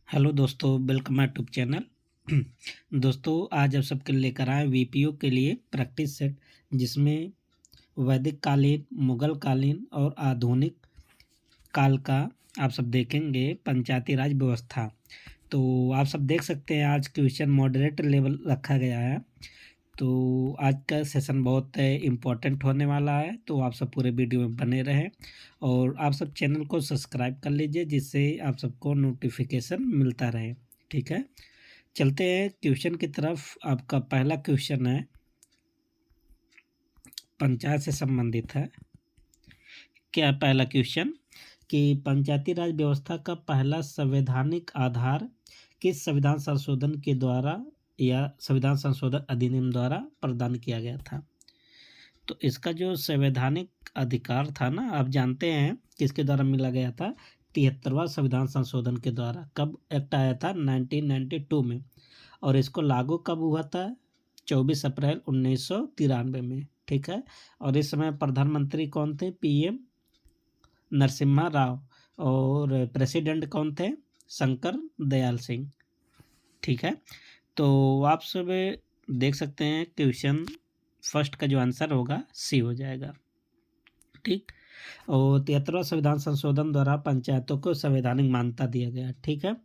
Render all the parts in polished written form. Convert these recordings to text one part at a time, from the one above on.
Hello दोस्तों, welcome my YouTube channel. दोस्तों, आज आप सबके लेकर आए वीपीओ के लिए प्रैक्टिस सेट, जिसमें वैदिक कालीन, मुगल कालीन और आधुनिक काल का आप सब देखेंगे पंचायती राज व्यवस्था। तो आप सब देख सकते हैं आज क्वेश्चन मॉडरेट लेवल रखा गया है। तो आज का सेशन बहुत इम्पोर्टेंट होने वाला है, तो आप सब पूरे वीडियो में बने रहें और आप सब चैनल को सब्सक्राइब कर लीजिए, जिससे आप सबको नोटिफिकेशन मिलता रहे। ठीक है, चलते हैं क्वेश्चन की तरफ। आपका पहला क्वेश्चन है, पंचायत से संबंधित है। क्या है पहला क्वेश्चन कि पंचायती राज व्यवस्था का पहला संवैधानिक आधार किस संविधान संशोधन के द्वारा या संविधान संशोधन अधिनियम द्वारा प्रदान किया गया था। तो इसका जो संवैधानिक अधिकार था ना, आप जानते हैं किसके द्वारा मिला गया था। 73वां संविधान संशोधन के द्वारा। कब एक्ट आया था? 1992 में। और इसको लागू कब हुआ था? 24 अप्रैल 1993 में। ठीक है, और इस समय प्रधानमंत्री कौन थे? पीएम नरसिम्हा राव। और प्रेसिडेंट कौन थे? शंकर दयाल सिंह। ठीक है, तो आप सब देख सकते हैं क्वेश्चन फर्स्ट का जो आंसर होगा सी हो जाएगा। ठीक, और 73वां संविधान संशोधन द्वारा पंचायतों को संवैधानिक मान्यता दिया गया। ठीक है,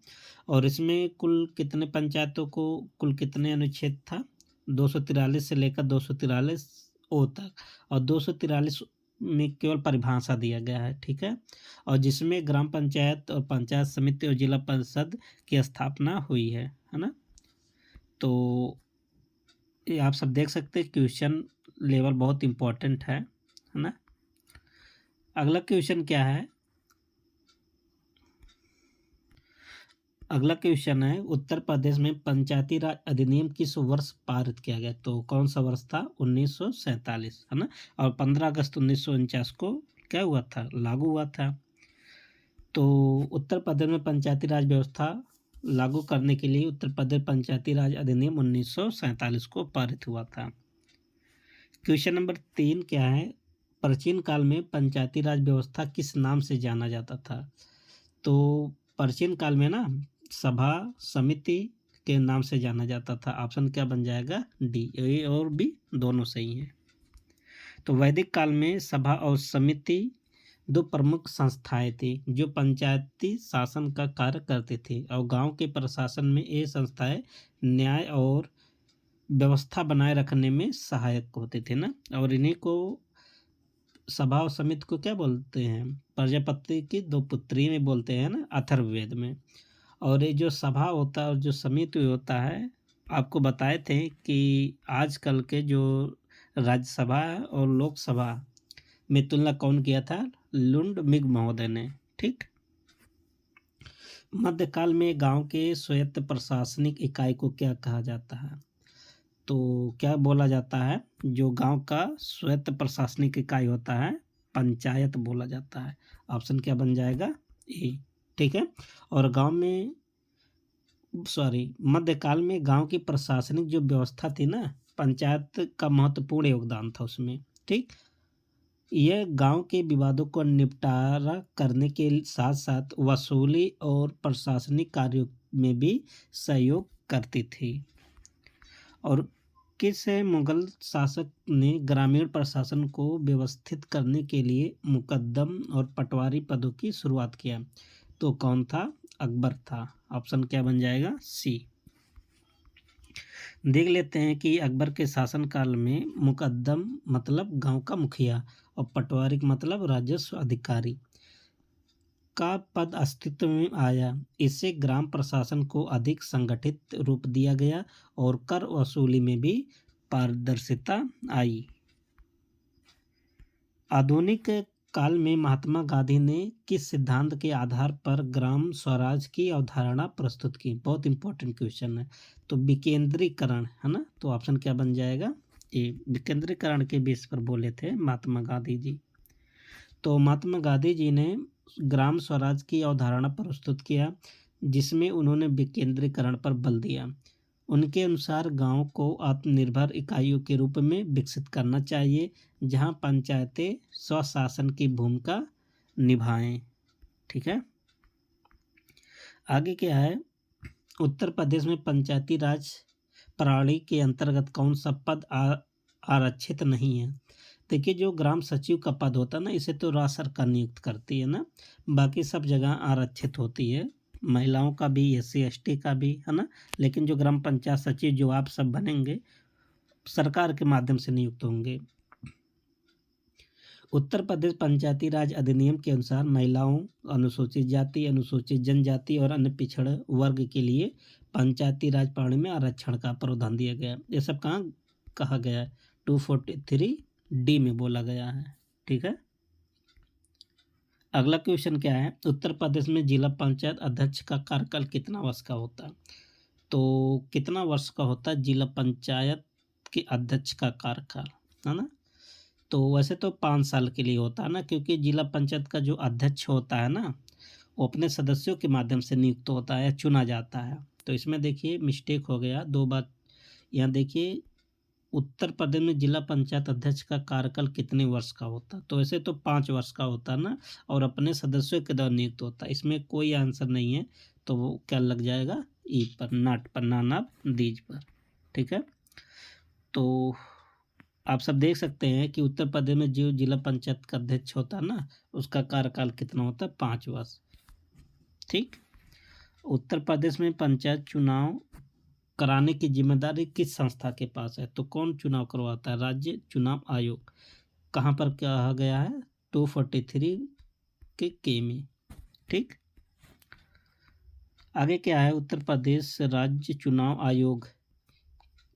और इसमें कुल कितने पंचायतों को, कुल कितने अनुच्छेद था? 243 से लेकर 243 ओ तक, और 243 में केवल परिभाषा दिया गया है। ठीक है, और जिसमें ग्राम पंचायत और पंचायत समिति और जिला परिषद की स्थापना हुई है ना। तो ये आप सब देख सकते हैं क्वेश्चन लेवल बहुत इम्पोर्टेंट है ना। अगला क्वेश्चन क्या है? अगला क्वेश्चन है, उत्तर प्रदेश में पंचायती राज अधिनियम किस वर्ष पारित किया गया? तो कौन सा वर्ष था? 1947 है ना। और 15 अगस्त 1949 को क्या हुआ था? लागू हुआ था। तो उत्तर प्रदेश में पंचायती राज व्यवस्था लागू करने के लिए उत्तर प्रदेश पंचायती राज अधिनियम 1947 को पारित हुआ था। क्वेश्चन नंबर 3 क्या है? प्राचीन काल में पंचायती राज व्यवस्था किस नाम से जाना जाता था? तो प्राचीन काल में ना सभा समिति के नाम से जाना जाता था। ऑप्शन क्या बन जाएगा? डी। ए और बी दोनों सही हैं। तो वैदिक काल में सभा और समिति दो प्रमुख संस्थाएं थी जो पंचायती शासन का कार्य करते थे, और गांव के प्रशासन में ये संस्थाएं न्याय और व्यवस्था बनाए रखने में सहायक होते थे ना। और इन्हीं को सभा और समिति को क्या बोलते हैं? प्रजापति की दो पुत्री में बोलते हैं ना, अथर्ववेद में। और ये जो सभा होता है और जो समिति होता है, आपको बताए थे कि आजकल के जो राज्यसभा और लोकसभा में तुलना कौन किया था? लुंड-मिग महोदय ने। ठीक, मध्यकाल में गांव के स्वायत्त प्रशासनिक इकाई को क्या कहा जाता है? तो क्या बोला जाता है? जो गांव का स्वायत्त प्रशासनिक इकाई होता है, पंचायत बोला जाता है। ऑप्शन क्या बन जाएगा? ए। ठीक है, और मध्यकाल में गांव की प्रशासनिक जो व्यवस्था थी ना, पंचायत का महत्वपूर्ण योगदान था उसमें। ठीक, यह गांव के विवादों को निपटारा करने के साथ साथ वसूली और प्रशासनिक कार्यों में भी सहयोग करती थी। और किस मुगल शासक ने ग्रामीण प्रशासन को व्यवस्थित करने के लिए मुकद्दम और पटवारी पदों की शुरुआत किया? तो कौन था? अकबर था। ऑप्शन क्या बन जाएगा? सी। देख लेते हैं कि अकबर के शासनकाल में मुकद्दम मतलब गांव का मुखिया और पटवारी मतलब राजस्व अधिकारी का पद अस्तित्व में आया। इससे ग्राम प्रशासन को अधिक संगठित रूप दिया गया और कर वसूली में भी पारदर्शिता आई। आधुनिक काल में महात्मा गांधी ने किस सिद्धांत के आधार पर ग्राम स्वराज की अवधारणा प्रस्तुत की? बहुत इंपॉर्टेंट क्वेश्चन है। तो विकेंद्रीकरण है ना। तो ऑप्शन क्या बन जाएगा? ए। विकेंद्रीकरण के बेस पर बोले थे महात्मा गांधी जी। तो महात्मा गांधी जी ने ग्राम स्वराज की अवधारणा प्रस्तुत किया, जिसमें उन्होंने विकेंद्रीकरण पर बल दिया। उनके अनुसार गांव को आत्मनिर्भर इकाइयों के रूप में विकसित करना चाहिए, जहां पंचायतें स्वशासन की भूमिका निभाएं। ठीक है, आगे क्या है? उत्तर प्रदेश में पंचायती राज प्रणाली के अंतर्गत कौन सा पद आरक्षित नहीं है? देखिए, जो ग्राम सचिव का पद होता है ना, इसे तो राज्य सरकार नियुक्त करती है ना, बाकी सब जगह आरक्षित होती है, महिलाओं का भी, SC ST का भी, है ना। लेकिन जो ग्राम पंचायत सचिव जो आप सब बनेंगे, सरकार के माध्यम से नियुक्त होंगे। उत्तर प्रदेश पंचायती राज अधिनियम के अनुसार महिलाओं, अनुसूचित जाति, अनुसूचित जनजाति और अन्य पिछड़े वर्ग के लिए पंचायती राज प्रणाली में आरक्षण का प्रावधान दिया गया। ये सब कहाँ कहा गया है? 243D में बोला गया है। ठीक है। अगला क्वेश्चन क्या है? उत्तर प्रदेश में जिला पंचायत अध्यक्ष का कार्यकाल कितना वर्ष का होता है? तो कितना वर्ष का होता है जिला पंचायत के अध्यक्ष का कार्यकाल, है ना? तो वैसे तो 5 साल के लिए होता है ना, क्योंकि जिला पंचायत का जो अध्यक्ष होता है ना, वो अपने सदस्यों के माध्यम से नियुक्त होता है, चुना जाता है। तो इसमें देखिए मिस्टेक हो गया, 2 बार। यहाँ देखिए उत्तर प्रदेश में जिला पंचायत अध्यक्ष का कार्यकाल कितने वर्ष का होता है? तो ऐसे तो 5 वर्ष का होता है ना, और अपने सदस्यों के द्वारा नियुक्त होता है। इसमें कोई आंसर नहीं है, तो वो क्या लग जाएगा? ई पर, नाट पर, नानाब दीज पर। ठीक है। तो आप सब देख सकते हैं कि उत्तर प्रदेश में जो जिला पंचायत का अध्यक्ष होता है ना, उसका कार्यकाल कितना होता है? 5 वर्ष। ठीक। उत्तर प्रदेश में पंचायत चुनाव कराने की जिम्मेदारी किस संस्था के पास है? तो कौन चुनाव करवाता है? राज्य चुनाव आयोग। कहाँ पर कहा गया है? 243 के में। ठीक। आगे क्या है? उत्तर प्रदेश राज्य चुनाव आयोग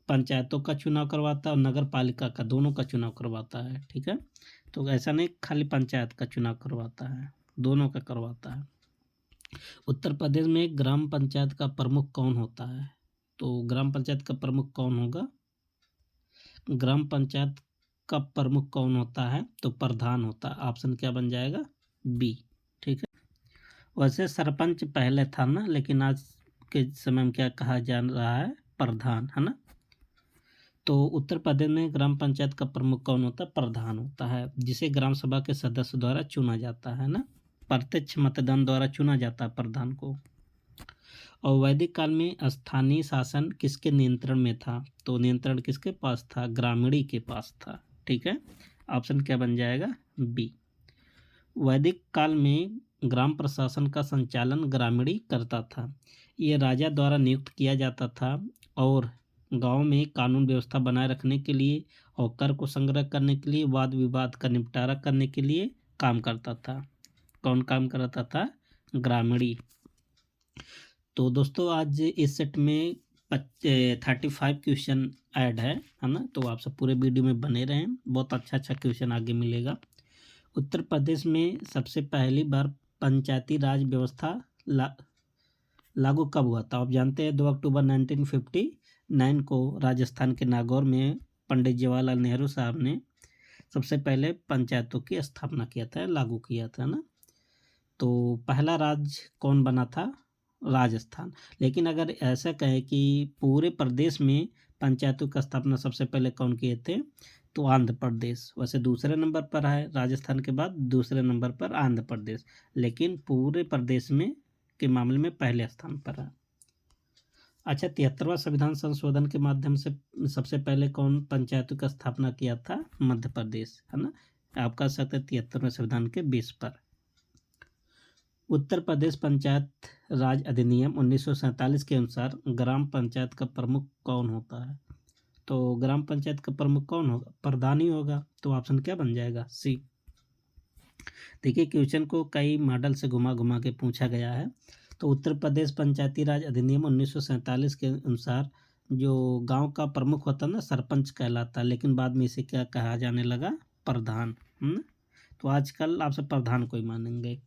पंचायतों का चुनाव करवाता है और नगर पालिका का, दोनों का चुनाव करवाता है। ठीक है। तो ऐसा नहीं खाली पंचायत का चुनाव करवाता है, दोनों का करवाता है। उत्तर प्रदेश में ग्राम पंचायत का प्रमुख कौन होता है? तो ग्राम पंचायत का प्रमुख कौन होगा? ग्राम पंचायत का प्रमुख कौन होता है? तो प्रधान होता है। ऑप्शन क्या बन जाएगा? बी। ठीक है। वैसे सरपंच पहले था ना, लेकिन आज के समय में क्या कहा जा रहा है? प्रधान, है ना। तो उत्तर प्रदेश में ग्राम पंचायत का प्रमुख कौन होता है? प्रधान होता है, जिसे ग्राम सभा के सदस्य द्वारा चुना जाता है ना, प्रत्यक्ष मतदान द्वारा चुना जाता है प्रधान को। और वैदिक काल में स्थानीय शासन किसके नियंत्रण में था? तो नियंत्रण किसके पास था? ग्रामीणी के पास था। ठीक है। ऑप्शन क्या बन जाएगा? बी। वैदिक काल में ग्राम प्रशासन का संचालन ग्रामीणी करता था। ये राजा द्वारा नियुक्त किया जाता था और गांव में कानून व्यवस्था बनाए रखने के लिए और कर को संग्रह करने के लिए, वाद विवाद का निपटारा करने के लिए काम करता था। कौन काम करता था? ग्रामीणी। तो दोस्तों आज इस सेट में 35 क्वेश्चन ऐड है ना। तो आप सब पूरे वीडियो में बने रहें, बहुत अच्छा क्वेश्चन आगे मिलेगा। उत्तर प्रदेश में सबसे पहली बार पंचायती राज व्यवस्था लागू कब हुआ था? आप जानते हैं 2 अक्टूबर 1959 को राजस्थान के नागौर में पंडित जवाहरलाल नेहरू साहब ने सबसे पहले पंचायतों की स्थापना किया था, लागू किया था ना। तो पहला राज्य कौन बना था? राजस्थान। लेकिन अगर ऐसा कहें कि पूरे प्रदेश में पंचायतों की स्थापना सबसे पहले कौन किए थे? तो आंध्र प्रदेश। वैसे दूसरे नंबर पर है, राजस्थान के बाद दूसरे नंबर पर आंध्र प्रदेश, लेकिन पूरे प्रदेश में के मामले में पहले स्थान पर है। अच्छा, 73वां संविधान संशोधन के माध्यम से सबसे पहले कौन पंचायतों की स्थापना किया था? मध्य प्रदेश, है ना। आप कह सकते हैं 73वें संविधान के बेस पर। उत्तर प्रदेश पंचायत राज अधिनियम 1947 के अनुसार ग्राम पंचायत का प्रमुख कौन होता है? तो ग्राम पंचायत का प्रमुख कौन होगा? प्रधान ही होगा। तो ऑप्शन क्या बन जाएगा? सी। देखिए क्वेश्चन को कई मॉडल से घुमा घुमा के पूछा गया है। तो उत्तर प्रदेश पंचायती राज अधिनियम 1947 के अनुसार जो गांव का प्रमुख होता है ना, सरपंच कहलाता है, लेकिन बाद में इसे क्या कहा जाने लगा? प्रधान। तो आजकल आप सब प्रधान को ही मानेंगे।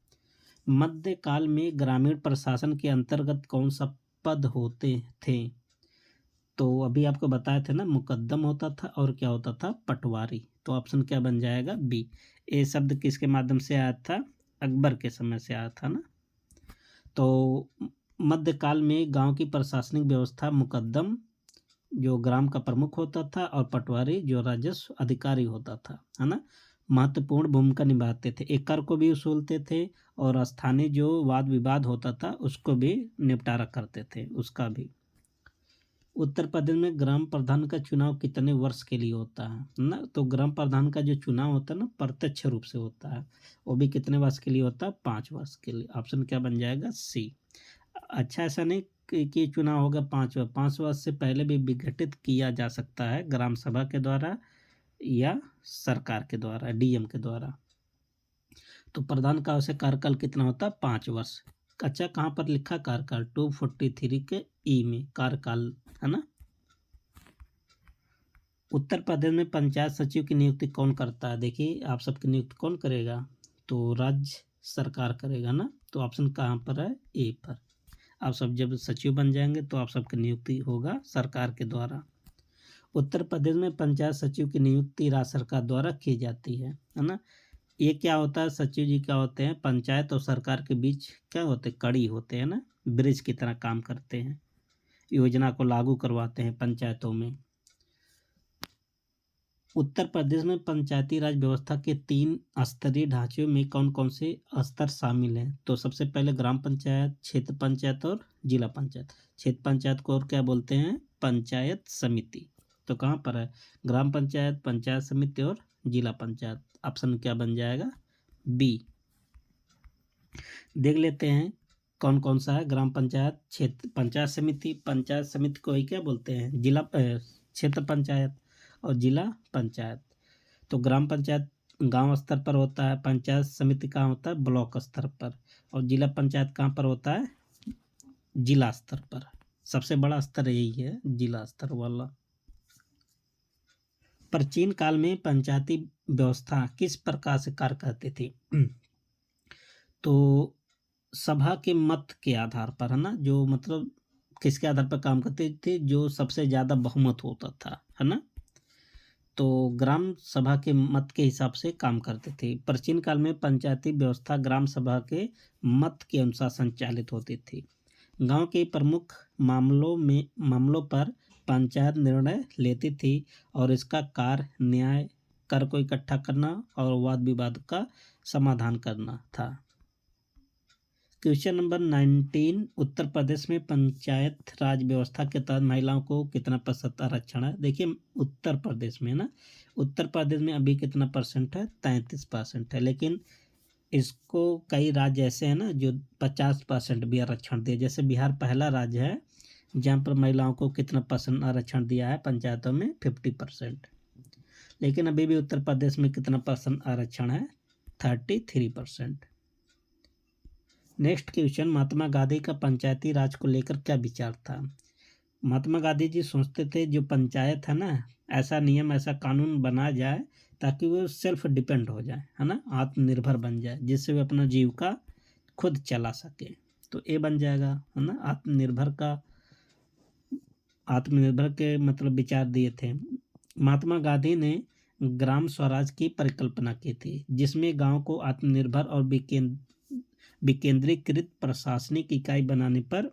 मध्यकाल में ग्रामीण प्रशासन के अंतर्गत कौन सा पद होते थे? तो अभी आपको बताए थे ना, मुकद्दम होता था और क्या होता था? पटवारी। तो ऑप्शन क्या बन जाएगा? बी। ये शब्द किसके माध्यम से आया था? अकबर के समय से आया था ना। तो मध्यकाल में गांव की प्रशासनिक व्यवस्था मुकद्दम जो ग्राम का प्रमुख होता था और पटवारी जो राजस्व अधिकारी होता था, है ना। महत्वपूर्ण भूमिका निभाते थे। एक कर को भी वसूलते थे और स्थानीय जो वाद विवाद होता था उसको भी निपटारा करते थे, उसका भी। उत्तर प्रदेश में ग्राम प्रधान का चुनाव कितने वर्ष के लिए होता है ना? तो ग्राम प्रधान का जो चुनाव होता है ना, प्रत्यक्ष रूप से होता है, वो भी कितने वर्ष के लिए होता है? 5 वर्ष के लिए। ऑप्शन क्या बन जाएगा? सी। अच्छा, ऐसा नहीं कि चुनाव होगा 5 वर्ष, 5 वर्ष से पहले भी विघटित किया जा सकता है, ग्राम सभा के द्वारा या सरकार के द्वारा, डीएम के द्वारा। तो प्रधान का वैसे कार्यकाल कितना होता है? 5 वर्ष। अच्छा, कहाँ पर लिखा कार्यकाल? 243 के ई में कार्यकाल है ना। उत्तर प्रदेश में पंचायत सचिव की नियुक्ति कौन करता है? देखिए, आप सबकी नियुक्ति कौन करेगा? तो राज्य सरकार करेगा ना। तो ऑप्शन कहाँ पर है? ए पर। आप सब जब सचिव बन जाएंगे तो आप सबकी नियुक्ति होगा सरकार के द्वारा। उत्तर प्रदेश में पंचायत सचिव की नियुक्ति राज्य सरकार द्वारा की जाती है ना। ये क्या होता है? सचिव जी क्या होते हैं? पंचायत और सरकार के बीच क्या होते हैं? कड़ी होते हैं ना, ब्रिज की तरह काम करते हैं, योजना को लागू करवाते हैं पंचायतों में। उत्तर प्रदेश में पंचायती राज व्यवस्था के 3 स्तरीय ढांचे में कौन कौन से स्तर शामिल हैं? तो सबसे पहले ग्राम पंचायत, क्षेत्र पंचायत और जिला पंचायत। क्षेत्र पंचायत को और क्या बोलते हैं? पंचायत समिति। तो कहाँ पर है? ग्राम पंचायत, पंचायत समिति और जिला पंचायत। ऑप्शन क्या बन जाएगा? बी। देख लेते हैं कौन कौन सा है। ग्राम पंचायत, क्षेत्र पंचायत समिति, पंचायत समिति को ही क्या बोलते हैं? जिला क्षेत्र पंचायत और जिला पंचायत। तो ग्राम पंचायत गांव स्तर पर होता है, पंचायत समिति कहाँ होता है? ब्लॉक स्तर पर, और जिला पंचायत कहाँ पर होता है? जिला स्तर पर। सबसे बड़ा स्तर यही है, जिला स्तर वाला। प्राचीन काल में पंचायती व्यवस्था किस प्रकार से कार्य करती थी? तो सभा के मत के आधार पर है ना, जो मतलब किसके आधार पर काम करते थे? जो सबसे ज़्यादा बहुमत होता था, है ना। तो ग्राम सभा के मत के हिसाब से काम करते थे। प्राचीन काल में पंचायती व्यवस्था ग्राम सभा के मत के अनुसार संचालित होती थी। गांव के प्रमुख मामलों पर पंचायत निर्णय लेती थी और इसका कार्य न्याय, कर को इकट्ठा करना और वाद विवाद का समाधान करना था। क्वेश्चन नंबर 19, उत्तर प्रदेश में पंचायत राज व्यवस्था के तहत महिलाओं को कितना प्रतिशत आरक्षण है? देखिए, उत्तर प्रदेश में ना, उत्तर प्रदेश में अभी कितना परसेंट है? 33% है। लेकिन इसको कई राज्य ऐसे हैं ना जो 50% भी आरक्षण दिए। जैसे बिहार पहला राज्य है जहाँ पर महिलाओं को कितना परसेंट आरक्षण दिया है पंचायतों में? 50%। लेकिन अभी भी उत्तर प्रदेश में कितना परसेंट आरक्षण है? 33%। नेक्स्ट क्वेश्चन, महात्मा गांधी का पंचायती राज को लेकर क्या विचार था? महात्मा गांधी जी सोचते थे जो पंचायत है ना, ऐसा नियम, ऐसा कानून बना जाए ताकि वो सेल्फ डिपेंड हो जाए, है ना, आत्मनिर्भर बन जाए, जिससे वो अपना जीविका खुद चला सके। तो ए बन जाएगा, है ना। आत्मनिर्भर के मतलब विचार दिए थे। महात्मा गांधी ने ग्राम स्वराज की परिकल्पना की थी, जिसमें गांव को आत्मनिर्भर और विकेंद्रीकृत प्रशासनिक इकाई बनाने पर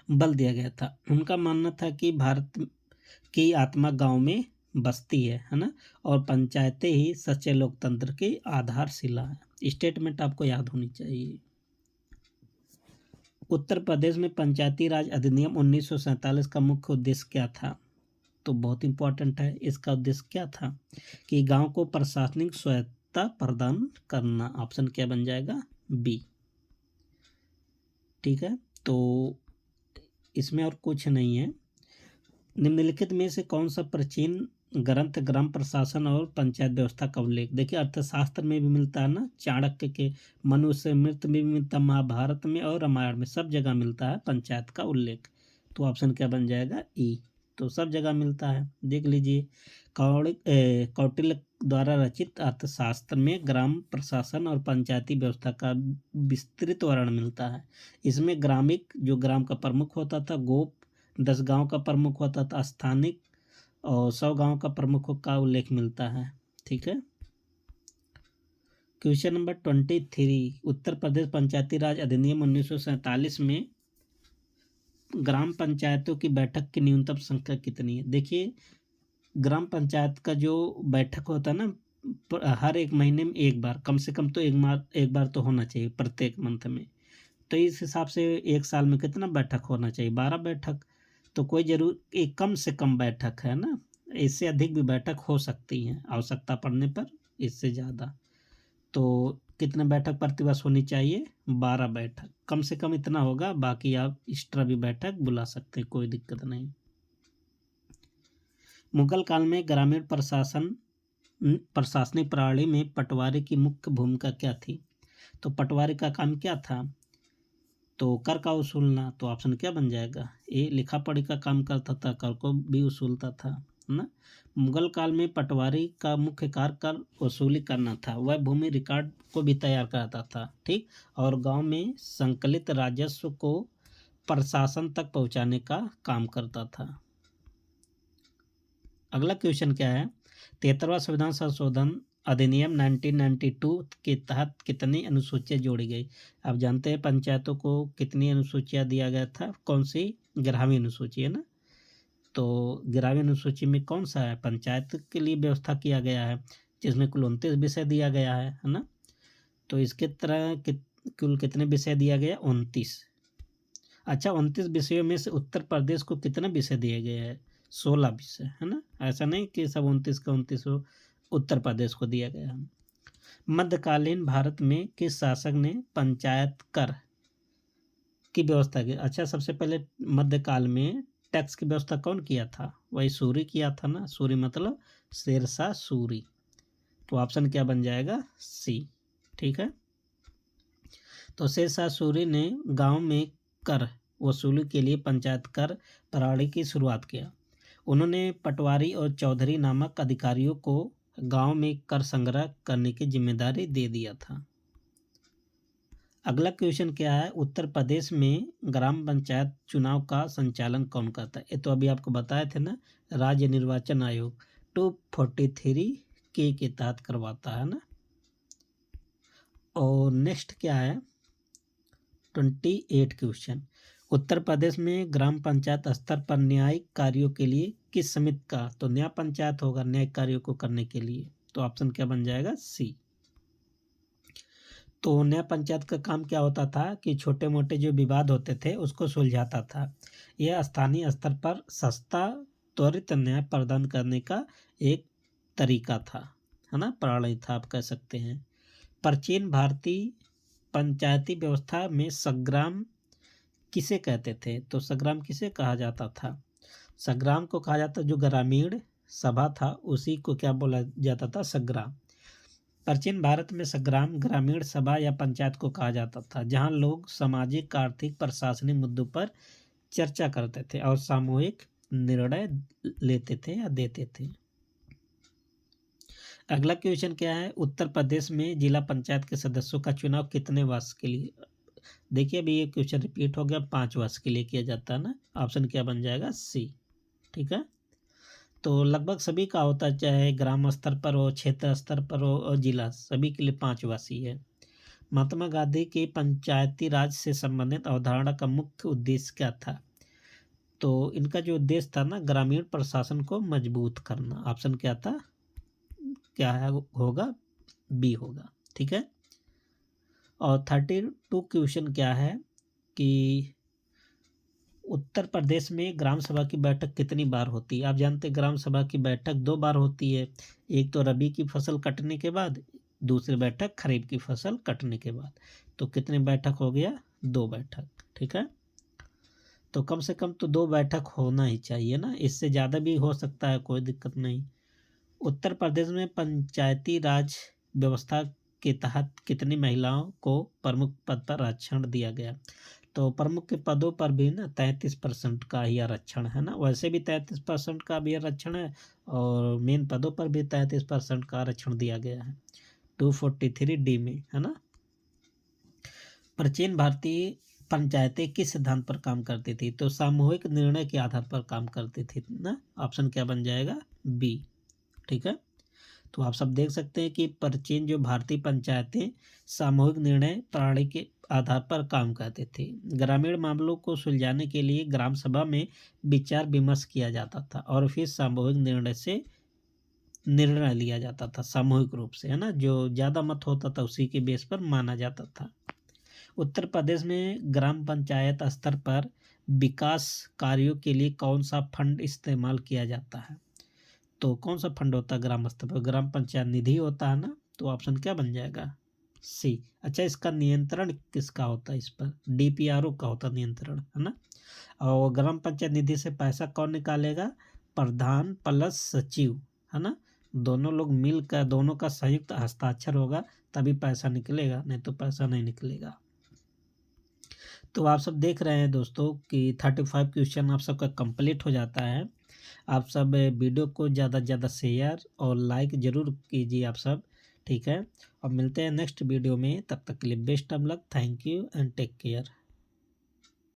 बल दिया गया था। उनका मानना था कि भारत की आत्मा गांव में बसती है ना, और पंचायतें ही सच्चे लोकतंत्र की आधारशिला है। स्टेटमेंट आपको याद होनी चाहिए। उत्तर प्रदेश में पंचायती राज अधिनियम 1947 का मुख्य उद्देश्य क्या था? तो बहुत इंपॉर्टेंट है। इसका उद्देश्य क्या था? कि गांव को प्रशासनिक स्वायत्तता प्रदान करना। ऑप्शन क्या बन जाएगा? बी। ठीक है, तो इसमें और कुछ नहीं है। निम्नलिखित में से कौन सा प्राचीन ग्रंथ ग्राम प्रशासन और पंचायत व्यवस्था का उल्लेख? देखिए, अर्थशास्त्र में भी मिलता है ना, चाणक्य के मनुस्मृति में भी मिलता है, महाभारत में और रामायण में, सब जगह मिलता है पंचायत का उल्लेख। तो ऑप्शन क्या बन जाएगा? ई। तो सब जगह मिलता है। देख लीजिए, कौटिल्य द्वारा रचित अर्थशास्त्र में ग्राम प्रशासन और पंचायती व्यवस्था का विस्तृत वर्णन मिलता है। इसमें ग्रामिक, जो ग्राम का प्रमुख होता था, गोप 10 गांव का प्रमुख होता था, स्थानिक और 100 गांव का प्रमुखों का उल्लेख मिलता है। ठीक है। क्वेश्चन नंबर 23, उत्तर प्रदेश पंचायती राज अधिनियम 1947 में ग्राम पंचायतों की बैठक की न्यूनतम संख्या कितनी है? देखिए, ग्राम पंचायत का जो बैठक होता है ना, हर एक महीने में एक बार, कम से कम तो एक बार तो होना चाहिए प्रत्येक मंथ में। तो इस हिसाब से एक साल में कितना बैठक होना चाहिए? 12 बैठक। तो कोई जरूर एक कम से कम बैठक है ना, इससे अधिक भी बैठक हो सकती हैं आवश्यकता पड़ने पर, इससे ज़्यादा। तो कितने बैठक प्रतिवर्ष होनी चाहिए? 12 बैठक, कम से कम इतना होगा, बाकी आप एक्स्ट्रा भी बैठक बुला सकते हैं, कोई दिक्कत नहीं। मुगल काल में ग्रामीण प्रशासनिक प्रणाली में पटवारी की मुख्य भूमिका क्या थी? तो पटवारी का काम क्या था? तो कर का वसूलना। तो ऑप्शन क्या बन जाएगा? ए। लिखा पढ़ी का काम करता था, कर को भी वसूलता था, है ना। मुगल काल में पटवारी का मुख्य कार्य कर वसूली करना था। वह भूमि रिकॉर्ड को भी तैयार करता था, ठीक, और गांव में संकलित राजस्व को प्रशासन तक पहुंचाने का काम करता था। अगला क्वेश्चन क्या है? 73वां संविधान संशोधन अधिनियम 1992 के तहत कितनी अनुसूचियां जोड़ी गई? आप जानते हैं पंचायतों को कितनी अनुसूचियां दिया गया था? कौन सी? 11वीं अनुसूची, है ना। तो 11वीं अनुसूची में कौन सा है? पंचायत के लिए व्यवस्था किया गया है, जिसमें कुल 29 विषय दिया गया है ना। तो इसके तरह कुल कितने विषय दिया गया? 29। अच्छा, 29 विषयों में से उत्तर प्रदेश को कितने विषय दिए गए हैं? 16 विषय, है ना। ऐसा नहीं कि सब 29 का 29 उत्तर प्रदेश को दिया गया है। मध्यकालीन भारत में किस शासक ने पंचायत कर की व्यवस्था की? अच्छा, सबसे पहले मध्यकाल में टैक्स की व्यवस्था कौन किया था? वही सूरी किया था ना। सूरी मतलब शेरशाह सूरी। तो ऑप्शन क्या बन जाएगा? सी, ठीक है। तो शेरशाह सूरी ने गांव में कर वसूली के लिए पंचायत कर प्रणाली की शुरुआत किया। उन्होंने पटवारी और चौधरी नामक अधिकारियों को गांव में कर संग्रह करने की जिम्मेदारी दे दिया था। अगला क्वेश्चन क्या है? उत्तर प्रदेश में ग्राम पंचायत चुनाव का संचालन कौन करता है? ये तो अभी आपको बताए थे ना, राज्य निर्वाचन आयोग 243 के तहत करवाता है ना। और नेक्स्ट क्या है? 28 क्वेश्चन। उत्तर प्रदेश में ग्राम पंचायत स्तर पर न्यायिक कार्यों के लिए किस समिति का? तो न्याय पंचायत होगा न्यायिक कार्यों को करने के लिए। तो ऑप्शन क्या बन जाएगा? सी। तो न्याय पंचायत का काम क्या होता था कि छोटे मोटे जो विवाद होते थे उसको सुलझाता था। यह स्थानीय स्तर पर सस्ता त्वरित न्याय प्रदान करने का एक तरीका था, है ना, प्रणाली था आप कह सकते हैं। प्राचीन भारतीय पंचायती व्यवस्था में संग्राम किसे कहते थे? तो संग्राम किसे कहा जाता था? संग्राम को कहा जाता, जो ग्रामीण सभा था उसी को क्या बोला जाता था? संग्राम। प्राचीन भारत में संग्राम ग्रामीण सभा या पंचायत को कहा जाता था, जहां लोग सामाजिक, आर्थिक, प्रशासनिक मुद्दों पर चर्चा करते थे और सामूहिक निर्णय लेते थे या देते थे। अगला क्वेश्चन क्या है? उत्तर प्रदेश में जिला पंचायत के सदस्यों का चुनाव कितने वर्ष के लिए? देखिए अभी ये क्वेश्चन रिपीट हो गया, 5 वर्ष के लिए किया जाता है ना। ऑप्शन क्या बन जाएगा? सी, ठीक है। तो लगभग सभी का होता है, चाहे ग्राम स्तर पर हो, क्षेत्र स्तर पर हो और जिला, सभी के लिए 5 वर्ष ही है। महात्मा गांधी के पंचायती राज से संबंधित अवधारणा का मुख्य उद्देश्य क्या था? तो इनका जो उद्देश्य था ना, ग्रामीण प्रशासन को मजबूत करना। ऑप्शन क्या था? क्या है होगा? बी होगा, ठीक है। और 32 क्वेश्चन क्या है कि उत्तर प्रदेश में ग्राम सभा की बैठक कितनी बार होती है? आप जानते हैं ग्राम सभा की बैठक 2 बार होती है। एक तो रबी की फसल कटने के बाद, दूसरी बैठक खरीफ की फसल कटने के बाद। तो कितनी बैठक हो गया? 2 बैठक, ठीक है। तो कम से कम तो 2 बैठक होना ही चाहिए ना, इससे ज़्यादा भी हो सकता है, कोई दिक्कत नहीं। उत्तर प्रदेश में पंचायती राज व्यवस्था के तहत कितनी महिलाओं को प्रमुख पद पर आरक्षण दिया गया? तो प्रमुख के पदों पर भी ना 33% का ही आरक्षण है ना। वैसे भी 33% का भी आरक्षण है और मेन पदों पर भी 33% का आरक्षण दिया गया है 243D में, है ना। प्राचीन भारतीय पंचायतें किस सिद्धांत पर काम करती थी? तो सामूहिक निर्णय के आधार पर काम करती थी ना। ऑप्शन क्या बन जाएगा? बी, ठीक है। तो आप सब देख सकते हैं कि प्राचीन जो भारतीय पंचायतें सामूहिक निर्णय प्रणाली के आधार पर काम करते थे। ग्रामीण मामलों को सुलझाने के लिए ग्राम सभा में विचार विमर्श किया जाता था और फिर सामूहिक निर्णय से निर्णय लिया जाता था सामूहिक रूप से, है ना। जो ज़्यादा मत होता था उसी के बेस पर माना जाता था। उत्तर प्रदेश में ग्राम पंचायत स्तर पर विकास कार्यों के लिए कौन सा फंड इस्तेमाल किया जाता है? तो कौन सा फंड होता है ग्राम स्तर पर? ग्राम पंचायत निधि होता है ना। तो ऑप्शन क्या बन जाएगा? सी। अच्छा, इसका नियंत्रण किसका होता है? इस पर डीपीआरओ का होता है नियंत्रण, है ना। और ग्राम पंचायत निधि से पैसा कौन निकालेगा? प्रधान प्लस सचिव, है ना। दोनों लोग मिलकर, दोनों का संयुक्त हस्ताक्षर होगा तभी पैसा निकलेगा, नहीं तो पैसा नहीं निकलेगा। तो आप सब देख रहे हैं दोस्तों कि 35 क्वेश्चन आप सबका कंप्लीट हो जाता है। आप सब वीडियो को ज़्यादा से ज़्यादा शेयर और लाइक ज़रूर कीजिए आप सब, ठीक है। और मिलते हैं नेक्स्ट वीडियो में, तब तक के लिए best of luck, thank you and take care.